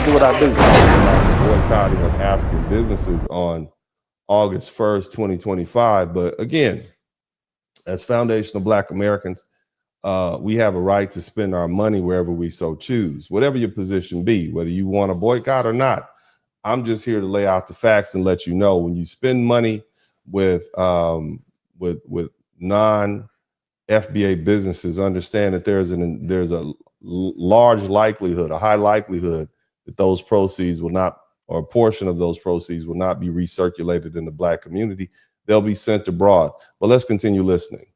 do what I do. Boycotting of African businesses on August 1st, 2025. But again, as foundational Black Americans, we have a right to spend our money wherever we so choose, whatever your position be, whether you want to boycott or not. I'm just here to lay out the facts and let you know when you spend money with non-FBA businesses, understand that there's a large likelihood, a high likelihood that those proceeds will not, or a portion of those proceeds will not be recirculated in the Black community. They'll be sent abroad. But let's continue listening.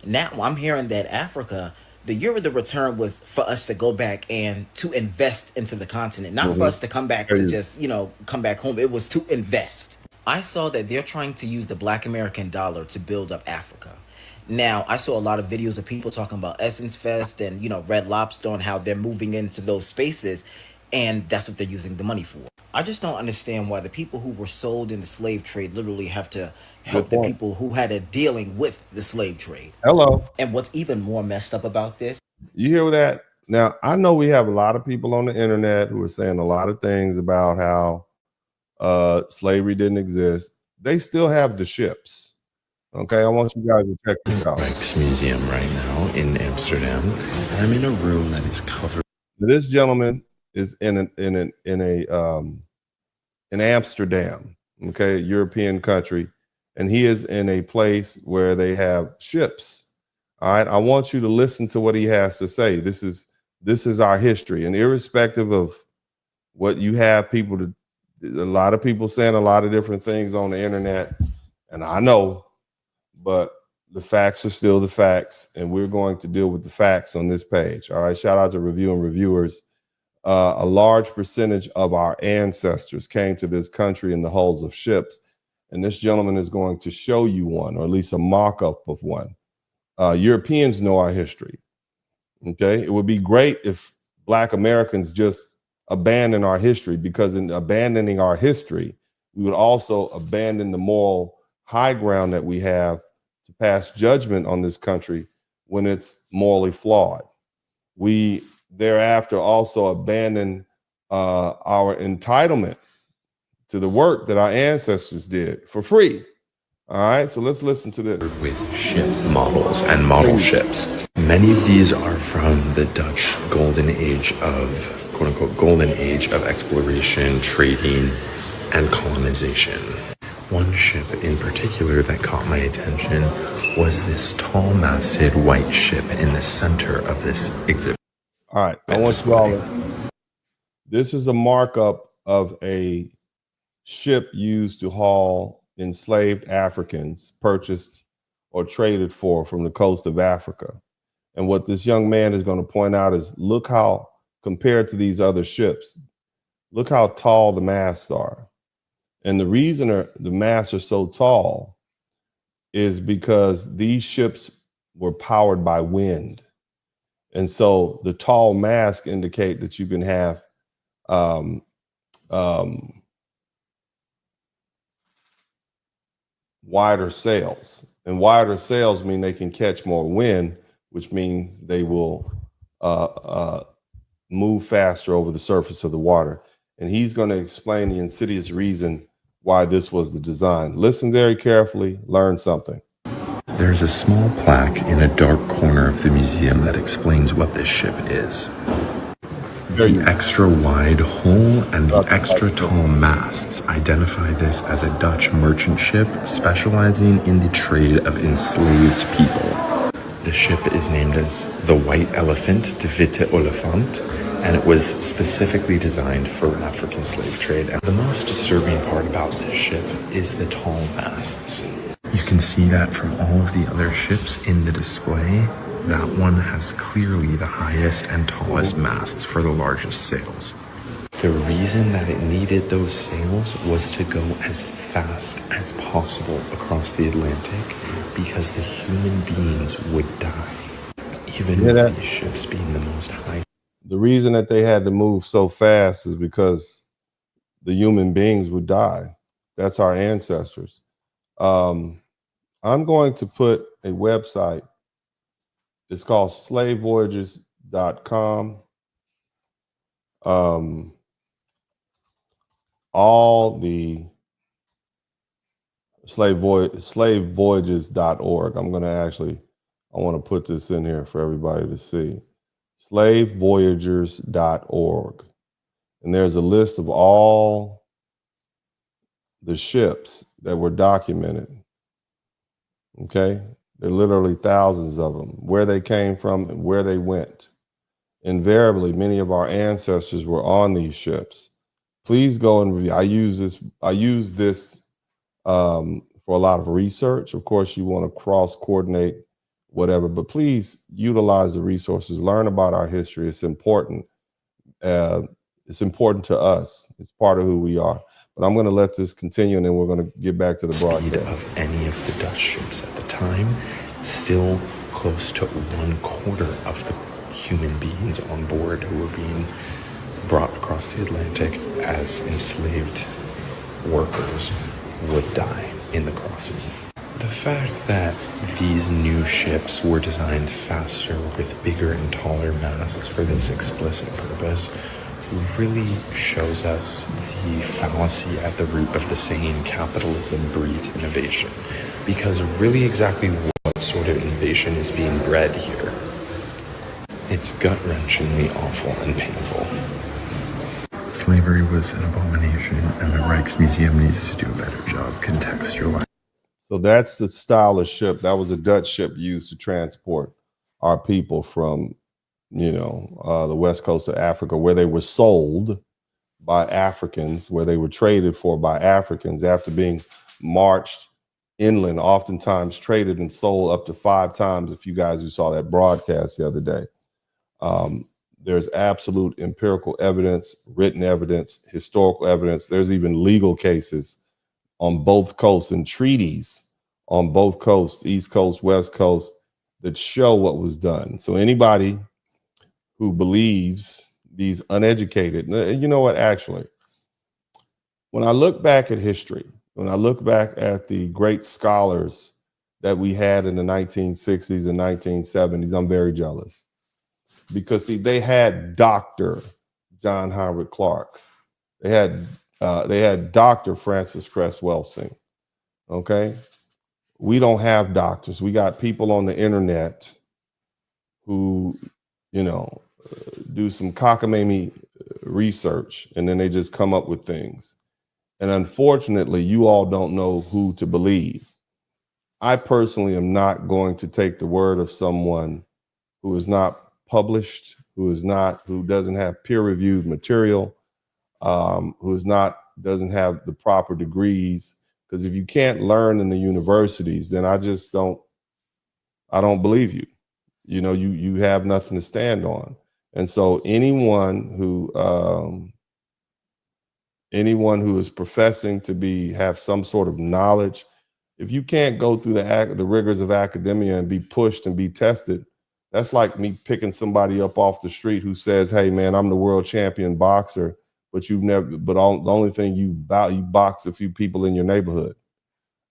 Now I'm hearing that Africa, the year of the return was for us to go back and to invest into the continent, not for us to come back to just, come back home. It was to invest. I saw that they're trying to use the Black American dollar to build up Africa. Now, I saw a lot of videos of people talking about Essence Fest and, Red Lobster and how they're moving into those spaces, and that's what they're using the money for. I just don't understand why the people who were sold in the slave trade literally have to help the people who had a dealing with the slave trade. Hello. And what's even more messed up about this, you hear that? Now, I know we have a lot of people on the internet who are saying a lot of things about how slavery didn't exist. They still have the ships. Okay, I want you guys to check this out. Museum right now in Amsterdam. I'm in a room that is covered. This gentleman is in Amsterdam, okay, European country, and he is in a place where they have ships. All right, I want you to listen to what he has to say. This is our history, and irrespective of what you have, a lot of people saying a lot of different things on the internet, and I know. But the facts are still the facts, and we're going to deal with the facts on this page. All right, shout out to reviewing reviewers. A large percentage of our ancestors came to this country in the hulls of ships, and this gentleman is going to show you one, or at least a mock-up of one. Europeans know our history. Okay, it would be great if Black Americans just abandon our history, because in abandoning our history, we would also abandon the moral high ground that we have to pass judgment on this country when it's morally flawed. We thereafter also abandon our entitlement to the work that our ancestors did for free. All right, so let's listen to this. With ship models and model ships. Many of these are from the Dutch golden age of, quote unquote, golden age of exploration, trading, and colonization. One ship in particular that caught my attention was this tall-masted white ship in the center of this exhibit. All right, I want you all. This is a markup of a ship used to haul enslaved Africans, purchased or traded for from the coast of Africa. And what this young man is going to point out is, look how, compared to these other ships, look how tall the masts are. And the reason the masts are so tall is because these ships were powered by wind. And so the tall masts indicate that you can have wider sails. And wider sails mean they can catch more wind, which means they will move faster over the surface of the water. And he's going to explain the insidious reason why this was the design. Listen very carefully, learn something. There's a small plaque in a dark corner of the museum that explains what this ship is. The extra wide hull and the extra tall masts identify this as a Dutch merchant ship specializing in the trade of enslaved people. The ship is named as the White Elephant, de Witte Olifant, and it was specifically designed for African slave trade. And the most disturbing part about this ship is the tall masts. You can see that from all of the other ships in the display. That one has clearly the highest and tallest masts for the largest sails. The reason that it needed those sails was to go as fast as possible across the Atlantic, because the human beings would die, even with these ships being the most high. The reason that they had to move so fast is because the human beings would die. That's our ancestors. I'm going to put a website. It's called slavevoyages.com. all the slavevoyages.org. I'm going to actually, I want to put this in here for everybody to see. Slavevoyagers.org. And there's a list of all the ships that were documented. Okay. There are literally thousands of them, where they came from and where they went. Invariably, many of our ancestors were on these ships. Please go and review. I use this for a lot of research. Of course, you want to cross coordinate whatever, but please utilize the resources, learn about our history. It's important. It's important to us. It's part of who we are. But I'm going to let this continue, and then we're going to get back to the broadcast. Of any of the Dutch ships at the time, still close to 1/4 of the human beings on board who were being brought across the Atlantic as enslaved workers would die in the crossing. The fact that these new ships were designed faster with bigger and taller masts for this explicit purpose really shows us the fallacy at the root of the saying capitalism breeds innovation, because really exactly what sort of innovation is being bred here? It's gut-wrenchingly awful and painful. Slavery was an abomination, and the Rijksmuseum needs to do a better job contextualizing. So that's the style of ship. That was a Dutch ship used to transport our people from, the west coast of Africa, where they were sold by Africans, where they were traded for by Africans after being marched inland, oftentimes traded and sold up to 5 times. If you guys who saw that broadcast the other day, there's absolute empirical evidence, written evidence, historical evidence. There's even legal cases on both coasts and treaties on both coasts, East Coast, West Coast, that show what was done. So anybody who believes these uneducated, you know what, actually, when I look back at history, when I look back at the great scholars that we had in the 1960s and 1970s, I'm very jealous. Because see, they had Dr. John Howard Clark. They had Dr. Francis Cress Welsing. Okay. We don't have doctors. We got people on the internet who, do some cockamamie research, and then they just come up with things. And unfortunately, you all don't know who to believe. I personally am not going to take the word of someone who is not published, who doesn't have peer-reviewed material, doesn't have the proper degrees. Because if you can't learn in the universities, then I don't believe you. You have nothing to stand on. And so anyone who is professing to have some sort of knowledge, if you can't go through the rigors of academia and be pushed and be tested, that's like me picking somebody up off the street who says, "Hey man, I'm the world champion boxer," but the only thing you box a few people in your neighborhood.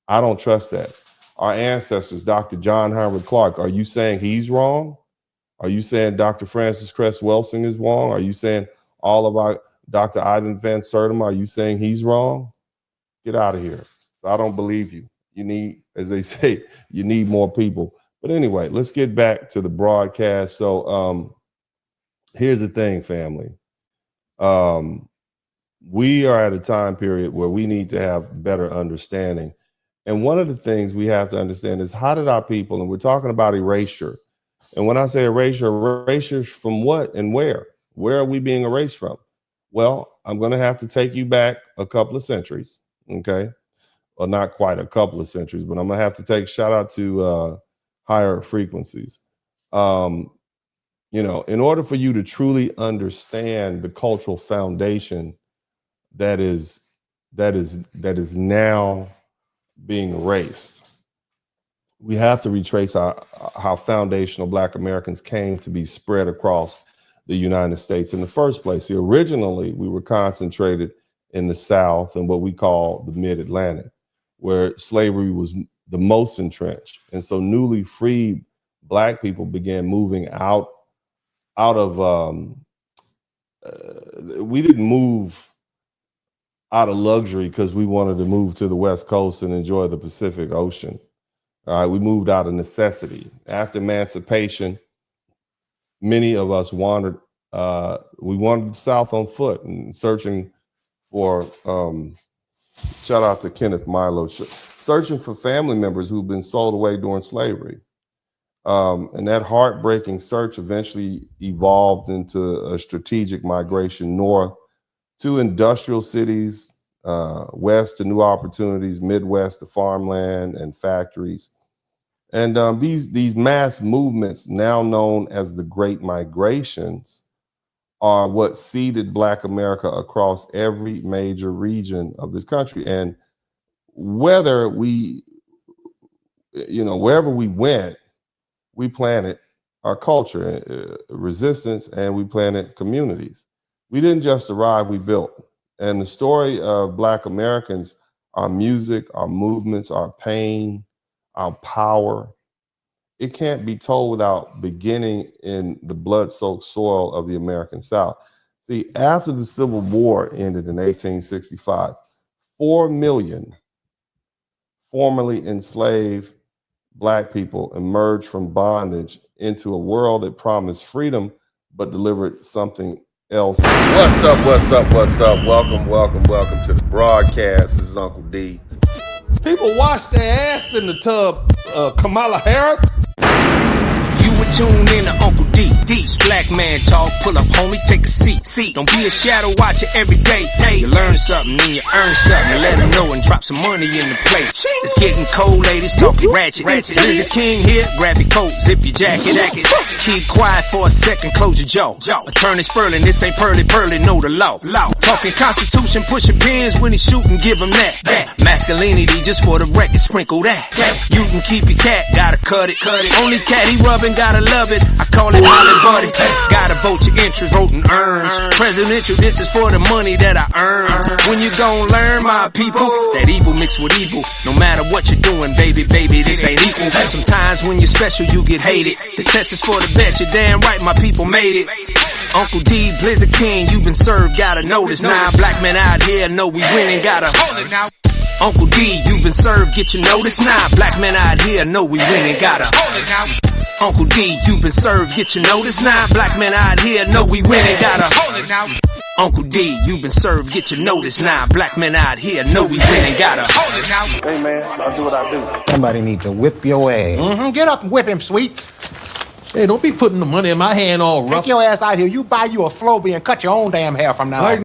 I don't trust that. Our ancestors, Dr. John Howard Clark, are you saying he's wrong? Are you saying Dr. Francis Cress Welsing is wrong? Are you saying all of our Dr. Ivan Van Sertima, are you saying he's wrong? Get out of here. So I don't believe you. You need, as they say, you need more people. But anyway, let's get back to the broadcast. So here's the thing, family. We are at a time period where we need to have better understanding. And one of the things we have to understand is, how did our people, and we're talking about erasure. And when I say erasure from what and where? Where are we being erased from? Well, I'm going to have to take you back a couple of centuries. Okay. Well, not quite a couple of centuries, but I'm going to have to shout out to higher frequencies. In order for you to truly understand the cultural foundation that is now being erased, we have to retrace how foundational Black Americans came to be spread across the United States in the first place. See, originally, we were concentrated in the South and what we call the Mid-Atlantic, where slavery was the most entrenched. And so newly freed Black people began moving out of, we didn't move out of luxury because we wanted to move to the West Coast and enjoy the Pacific Ocean. All right, we moved out of necessity. After emancipation, many of us wandered. We wandered south on foot and searching for. Shout out to Kenneth Milo, searching for family members who've been sold away during slavery. And that heartbreaking search eventually evolved into a strategic migration north to industrial cities, west to new opportunities, Midwest to farmland and factories. And these mass movements, now known as the Great Migrations, are what seeded Black America across every major region of this country. And whether we, wherever we went, we planted our culture, resistance, and we planted communities. We didn't just arrive, we built. And the story of Black Americans, our music, our movements, our pain, our power, it can't be told without beginning in the blood-soaked soil of the American South. See, after the Civil War ended in 1865, 4 million formerly enslaved Black people emerged from bondage into a world that promised freedom, but delivered something else. What's up, what's up, what's up? Welcome, welcome, welcome to the broadcast. This is Uncle D. People wash their ass in the tub, Kamala Harris. You were tuned in to Uncle D. D's Black Man Talk. Pull up, homie, take a seat. Don't be a shadow watcher every day. You learn something, then you earn something. Let them know and drop some money in the plate. It's getting cold, ladies, talking ratchet. Blizzard King here, grab your coat, zip your jacket. Keep quiet for a second, close your jaw. Attorney Spurling, this ain't pearly, know the law. Talking Constitution, pushing pins when he shootin', give him that. Masculinity, just for the record, sprinkle that. You can keep your cat, gotta cut it. Only cat he rubbing, gotta love it. I call it Molly Buddy. Gotta vote your interest, voting earns. Presidential, this is for the money that I earn. When you gon' learn, my people, that evil mixed with evil. No matter what you're doing, baby, this ain't equal. Sometimes when you're special, you get hated. The test is for the best, you're damn right, my people made it. Uncle D, Blizzard King, you been served, gotta know this. Now black men out here know we winning, gotta hold it now. Uncle D, you been served, get your notice now. Black men out here know we winning, gotta hold it now. Uncle D, you been served, get your notice now. Black men out here know we winning, gotta hold it now. Uncle D, you been served, get your notice now. Black men out here know we winning, gotta hold it now. Hey man, I'll do what I do. Somebody need to whip your ass. Get up and whip him, Sweets. Hey, don't be putting the money in my hand all rough. Take your ass out here. You buy you a Floby and cut your own damn hair from now on.